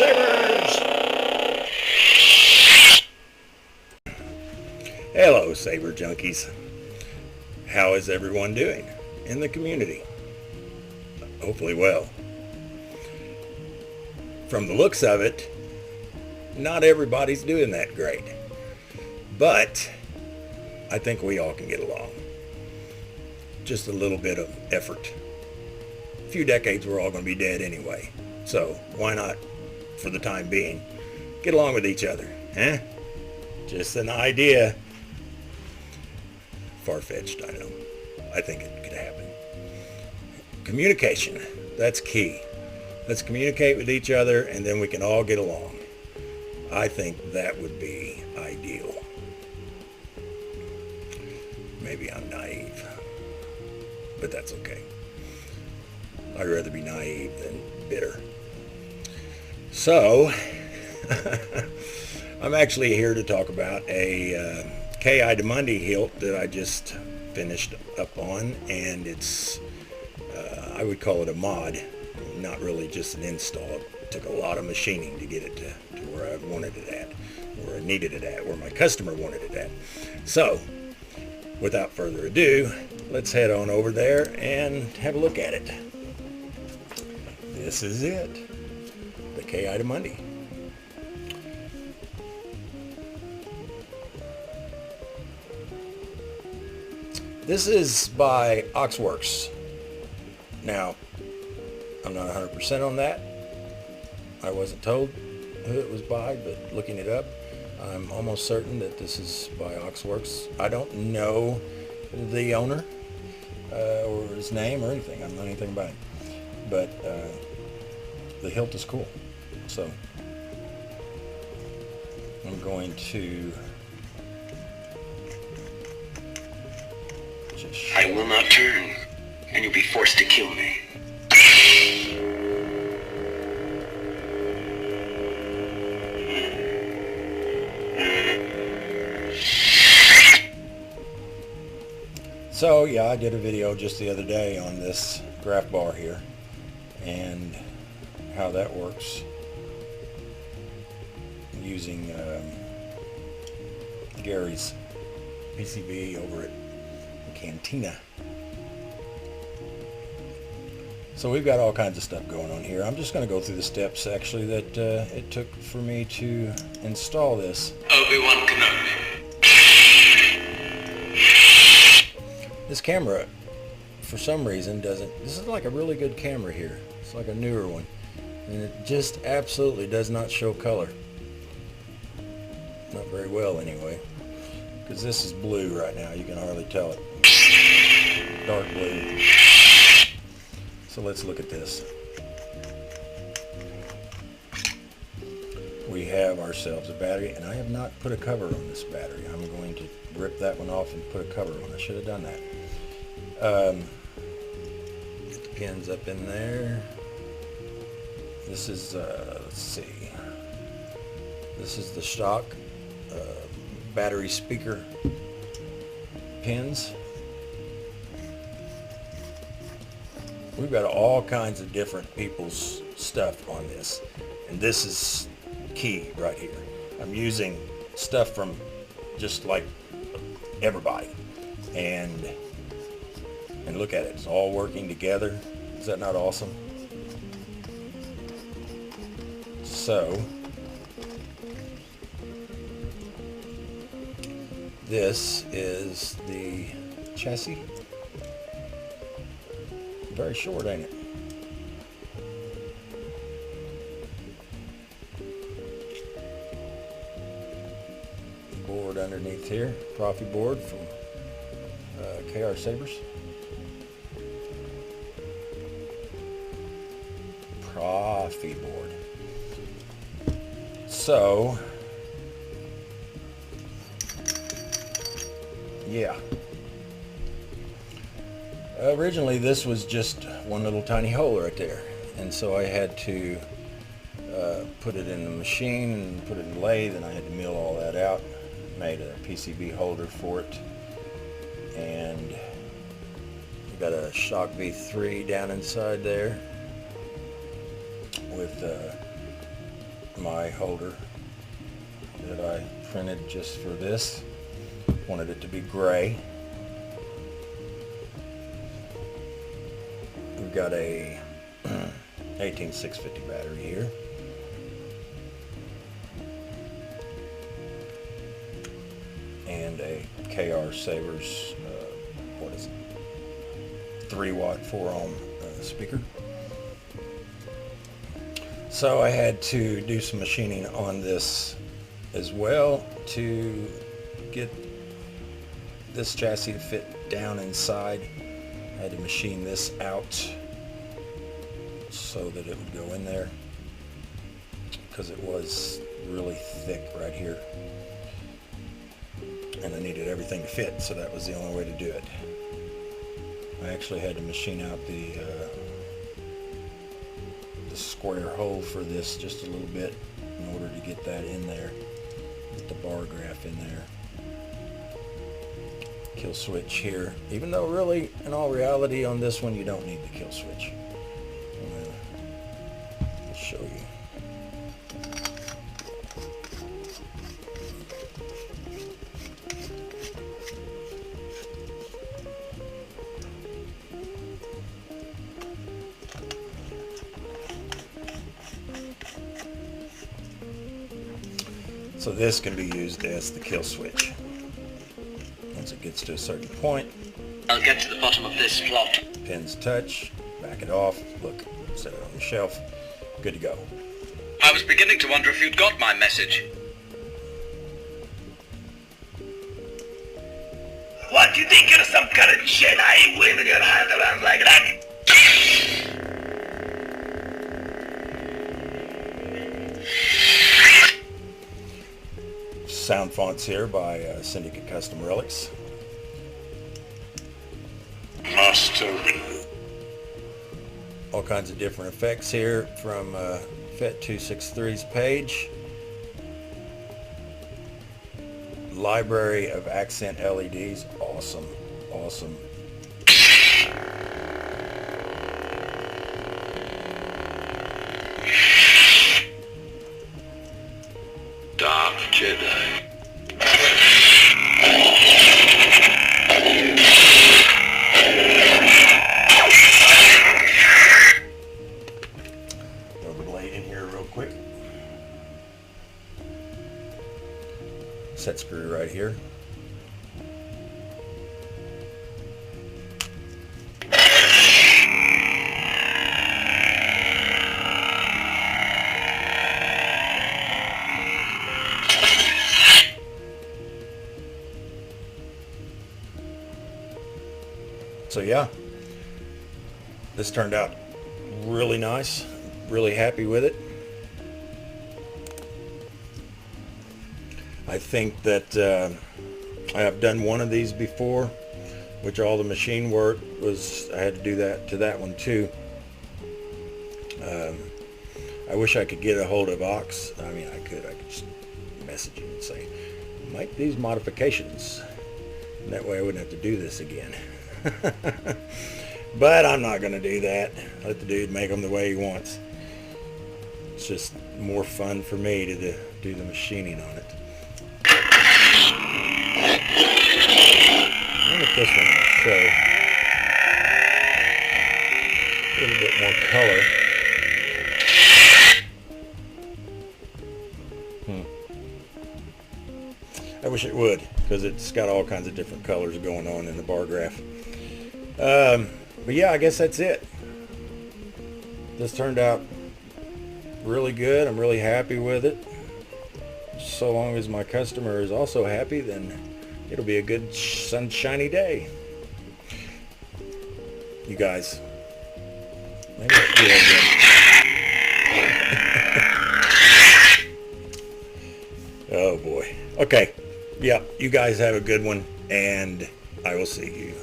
Sabers! Hello, Saber Junkies. How is everyone doing in the community? Hopefully well. From the looks of it, not everybody's doing that great. But I think we all can get along. Just a little bit of effort. A few decades, we're all going to be dead anyway. So why not, for the time being, get along with each other, huh? Just an idea. Far-fetched, I know. I think it could happen. Communication, that's key. Let's communicate with each other and then we can all get along. I think that would be ideal. Maybe I'm naive, but that's okay. I'd rather be naive than bitter. So, I'm actually here to talk about a Ki to Mundi hilt that I just finished up on, and it's, I would call it a mod, not really just an install. It took a lot of machining to get it to where I wanted it at, where I needed it at, where my customer wanted it at. So, without further ado, let's head on over there and have a look at it. This is it, the Ki to Mundi. This is by Oxworks. Now, I'm not 100% on that. I wasn't told who it was by, but looking it up, I'm almost certain that this is by Oxworks. I don't know the owner or his name or anything. I don't know anything about him. But the hilt is cool. So I'm going to just... I will not turn, and you'll be forced to kill me. So yeah, I did a video just the other day on this graph bar here and how that works using Gary's PCB over at Cantina. So we've got all kinds of stuff going on here. I'm just going to go through the steps actually that it took for me to install this. Obi-Wan Kenobi. This camera, for some reason, doesn't... This is like a really good camera here. It's like a newer one. And it just absolutely does not show color. Not very well, anyway. Because this is blue right now. You can hardly tell it. Dark blue. So let's look at this. We have ourselves a battery, and I have not put a cover on this battery. I'm going to rip that one off and put a cover on. I should have done that. Get the pins up in there. This is, let's see. This is the stock battery speaker pins. We've got all kinds of different people's stuff on this. And this is key right here. I'm using stuff from just like everybody. And look at it. It's all working together. Is that not awesome? So, this is the chassis. Very short, ain't it? Board underneath here, Profi board from KR Sabers. Profi board. So, yeah. Originally this was just one little tiny hole right there, and so I had to put it in the machine and put it in the lathe, and I had to mill all that out. Made a PCB holder for it, and we got a Shock V3 down inside there with my holder that I printed just for this. Wanted it to be gray. We've got a 18650 battery here. And a KR Savers, what is it, 3-watt 4-ohm speaker. So I had to do some machining on this as well to get this chassis to fit down inside. I had to machine this out so that it would go in there, because it was really thick right here and I needed everything to fit, so that was the only way to do it. I actually had to machine out the square hole for this just a little bit in order to get that in there, get the bar graph in there. Kill switch here, even though really in all reality on this one you don't need the kill switch. I'll show you. So this can be used as the kill switch. Once it gets to a certain point, I'll get to the bottom of this plot. Pins touch, back it off, look, set it on the shelf, good to go. I was beginning to wonder if you'd got my message. What, you think you're some kind of shit? I ain't waving your hand around like that. Sound fonts here by Syndicate Custom Relics. Master. All kinds of different effects here from FET 263's page. Library of accent LEDs. Awesome. Awesome. Dark Jedi. Throw the blade in here real quick. Set screw right here. So yeah, this turned out really nice. Really happy with it. I think that I have done one of these before, which all the machine work was, I had to do that to that one too. I wish I could get a hold of Ox. I mean, I could just message him and say, make these modifications. And that way I wouldn't have to do this again. But I'm not going to do that. Let the dude make them the way he wants. It's just more fun for me to do the machining on it. I'll get this one to show a little bit more color. I wish it would, because it's got all kinds of different colors going on in the bar graph. But yeah, I guess that's it. This turned out really good. I'm really happy with it. So long as my customer is also happy, then it'll be a good sunshiny day. You guys, maybe I'll do that again. Oh boy. Okay. Yeah, you guys have a good one, and I will see you